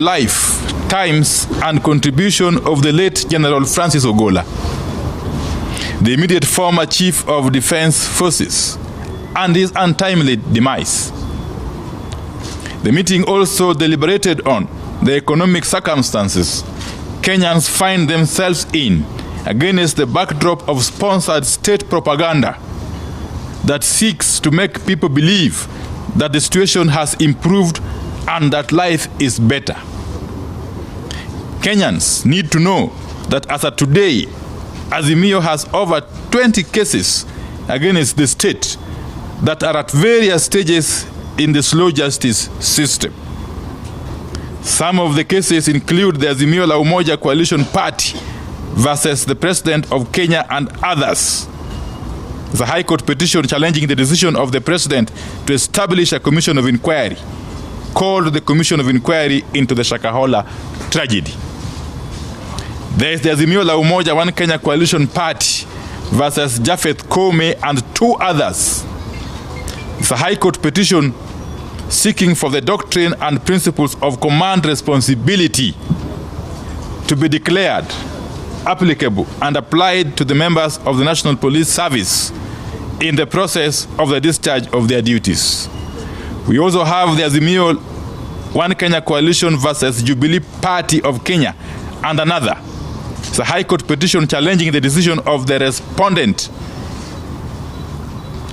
life, times, and contribution of the late General Francis Ogolla, the immediate former Chief of Defense Forces, and his untimely demise. The meeting also deliberated on the economic circumstances Kenyans find themselves in against the backdrop of sponsored state propaganda that seeks to make people believe that the situation has improved and that life is better. Kenyans need to know that as of today, Azimio has over 20 cases against the state that are at various stages in the slow justice system. Some of the cases include the Azimio La Umoja Coalition Party versus the President of Kenya and others. The High Court petition challenging the decision of the President to establish a commission of inquiry called the Commission of Inquiry into the Shakahola tragedy. There is the Azimio La Umoja One Kenya Coalition Party versus Japheth Koome and two others. It's a High Court petition seeking for the doctrine and principles of command responsibility to be declared applicable and applied to the members of the National Police Service in the process of the discharge of their duties. We also have the Azimio One Kenya Coalition versus Jubilee Party of Kenya and another. It's a High Court petition challenging the decision of the respondent.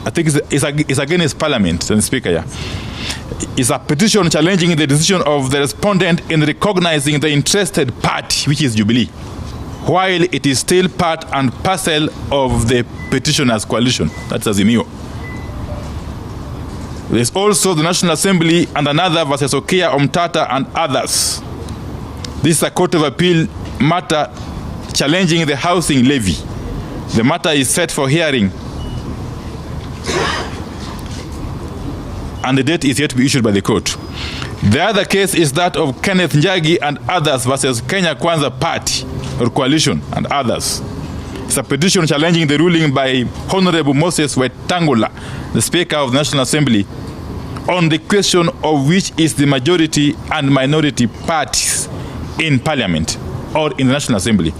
I think it's against Parliament, and Speaker. Yeah. It's a petition challenging the decision of the respondent in recognizing the interested party, which is Jubilee, while it is still part and parcel of the petitioner's coalition. That's Azimio. There's also the National Assembly and another versus Okia Omtata and others. This is a Court of Appeal matter challenging the housing levy. The matter is set for hearing, and the date is yet to be issued by the court. The other case is that of Kenneth Njagi and others versus Kenya Kwanza Party or Coalition and others. It's a petition challenging the ruling by Honorable Moses Wetangula, the Speaker of the National Assembly, on the question of which is the majority and minority parties in Parliament or in the National Assembly.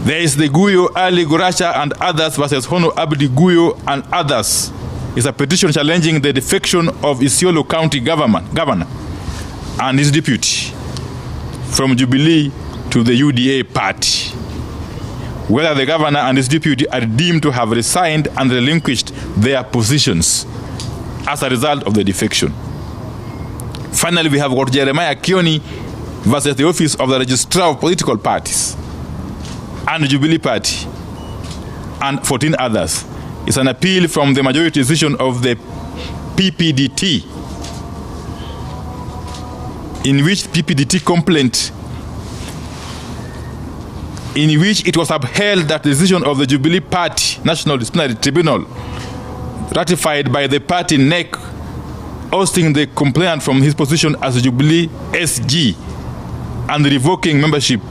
There is the Guyo Ali Guracha and others versus Hono Abdi Guyo and others. It's a petition challenging the defection of Isiolo County governor and his deputy from Jubilee to the UDA party, whether the governor and his deputy are deemed to have resigned and relinquished their positions as a result of the defection. Finally, we have got Jeremiah Kioni versus the Office of the Registrar of Political Parties and the Jubilee Party and 14 others. It's an appeal from the majority decision of the PPDT, in which PPDT complaint, in which it was upheld that the decision of the Jubilee Party National Disciplinary Tribunal, ratified by the party NEC, ousting the complainant from his position as a Jubilee SG and revoking membership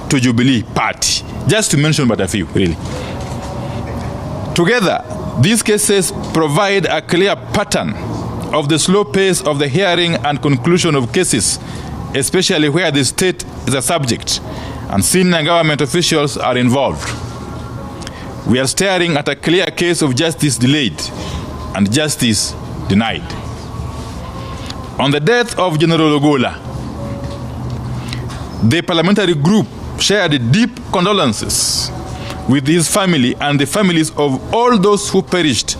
to Jubilee Party. Just to mention but a few, really. Together, these cases provide a clear pattern of the slow pace of the hearing and conclusion of cases, especially where the state is a subject and senior government officials are involved. We are staring at a clear case of justice delayed and justice denied. On the death of General Ogolla, the parliamentary group shared deep condolences with his family and the families of all those who perished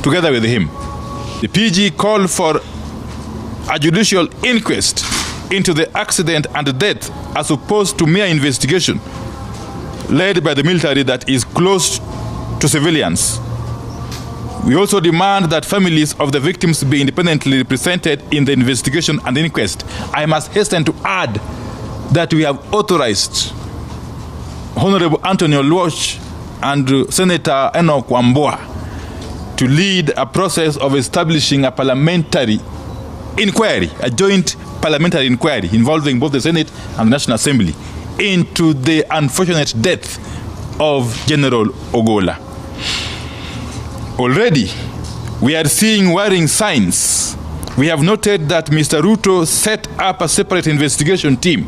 together with him. The PG called for a judicial inquest into the accident and death as opposed to mere investigation led by the military that is close to civilians. We also demand that families of the victims be independently represented in the investigation and inquest. I must hasten to add that we have authorized Honorable Anthony Oluoch and Senator Enoch Wamboa to lead a process of establishing a parliamentary inquiry, a joint parliamentary inquiry involving both the Senate and the National Assembly into the unfortunate death of General Ogolla. Already, we are seeing worrying signs We have noted that Mr. Ruto set up a separate investigation team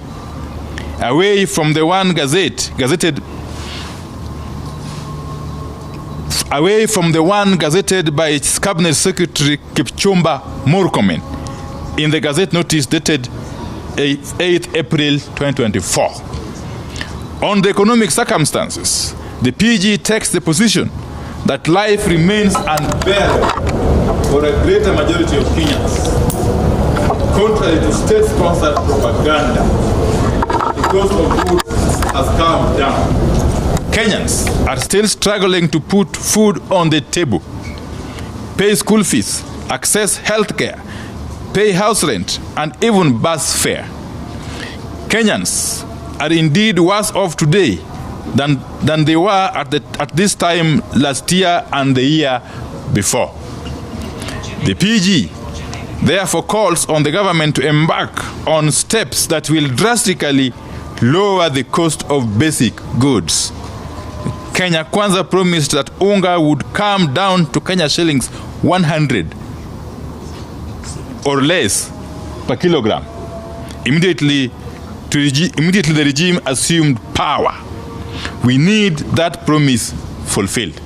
away from the one gazetted by its Cabinet Secretary Kipchumba Murkomen in the Gazette notice dated 8th April 2024. On the economic circumstances, the PG takes the position that life remains unbearable for a greater majority of Kenyans. Contrary to state-sponsored propaganda, the cost of goods has come down. Kenyans are still struggling to put food on the table, pay school fees, access health care, pay house rent, and even bus fare. Kenyans are indeed worse off today than they were at this time last year and the year before. The PG therefore calls on the government to embark on steps that will drastically lower the cost of basic goods. Kenya Kwanza promised that unga would come down to Kenya shillings 100 or less per kilogram. Immediately the regime assumed power. We need that promise fulfilled.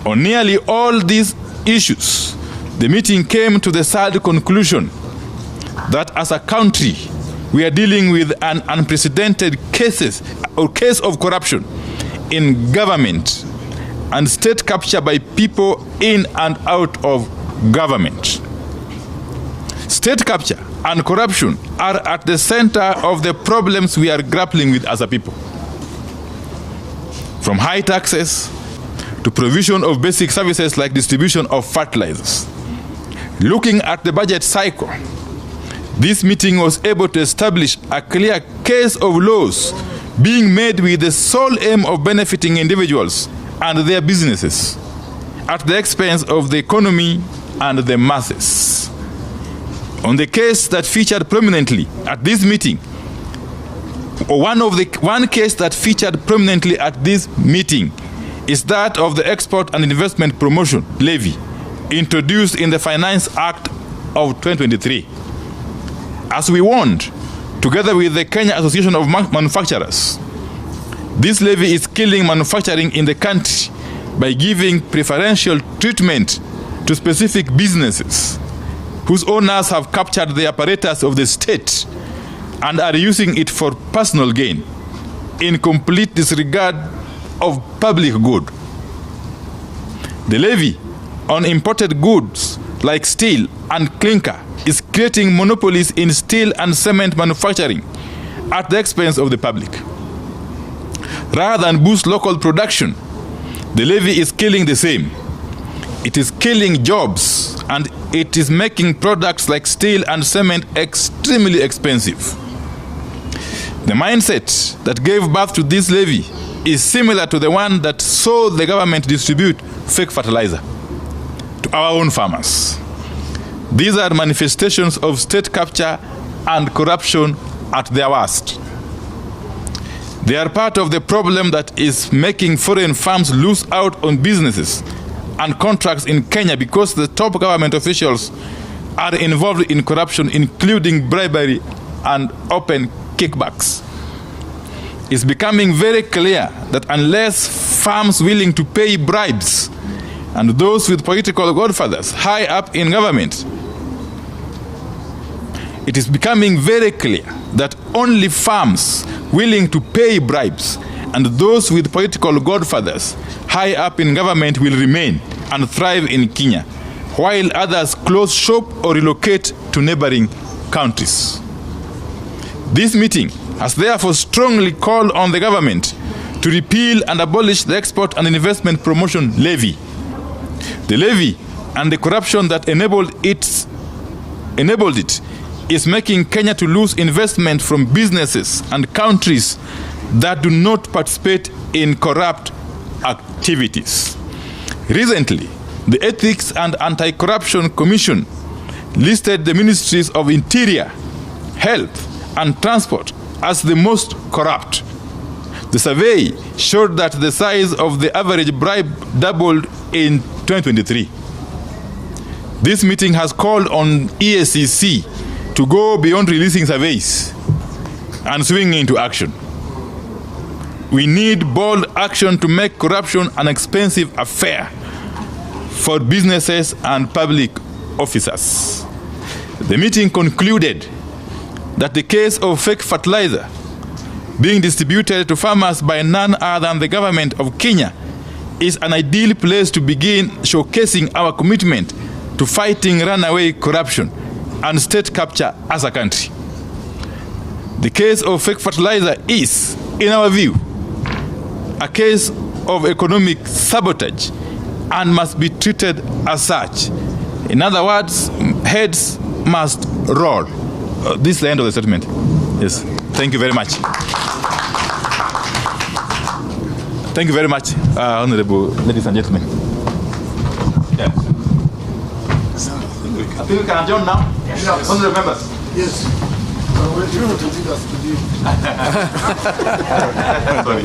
On nearly all these issues, the meeting came to the sad conclusion that as a country, we are dealing with an unprecedented case of corruption in government and state capture by people in and out of government. State capture and corruption are at the center of the problems we are grappling with as a people. From high taxes to provision of basic services like distribution of fertilizers. Looking at the budget cycle, this meeting was able to establish a clear case of laws being made with the sole aim of benefiting individuals and their businesses at the expense of the economy and the masses. On the case that featured prominently at this meeting, one case that featured prominently at this meeting is that of the Export and Investment Promotion Levy introduced in the Finance Act of 2023. As we warned, together with the Kenya Association of Manufacturers, this levy is killing manufacturing in the country by giving preferential treatment to specific businesses whose owners have captured the apparatus of the state and are using it for personal gain, in complete disregard of public good. The levy on imported goods like steel and clinker is creating monopolies in steel and cement manufacturing at the expense of the public. Rather than boost local production, the levy is killing the same. It is killing jobs, and it is making products like steel and cement extremely expensive. The mindset that gave birth to this levy is similar to the one that saw the government distribute fake fertilizer to our own farmers. These are manifestations of state capture and corruption at their worst. They are part of the problem that is making foreign firms lose out on businesses and contracts in Kenya because the top government officials are involved in corruption, including bribery and open kickbacks. It's becoming very clear that unless firms willing to pay bribes and those with political godfathers high up in government, it is becoming very clear that only firms willing to pay bribes and those with political godfathers high up in government will remain and thrive in Kenya, while others close shop or relocate to neighboring countries. This meeting has therefore strongly called on the government to repeal and abolish the Export and Investment Promotion Levy. The levy and the corruption that enabled it is making Kenya to lose investment from businesses and countries that do not participate in corrupt activities. Recently, the Ethics and Anti-Corruption Commission listed the ministries of Interior, Health, and Transport as the most corrupt. The survey showed that the size of the average bribe doubled in 2023. This meeting has called on EACC to go beyond releasing surveys and swing into action. We need bold action to make corruption an expensive affair for businesses and public officers. The meeting concluded that the case of fake fertilizer being distributed to farmers by none other than the government of Kenya is an ideal place to begin showcasing our commitment to fighting runaway corruption and state capture as a country. The case of fake fertilizer is, in our view, a case of economic sabotage and must be treated as such. In other words, heads must roll. This is the end of the statement. Yes. Thank you very much. Thank you very much, honorable ladies and gentlemen. Yeah. I think we can adjourn now. Yes. Honorable members. Yes. We're trying to lead us to you. Sorry.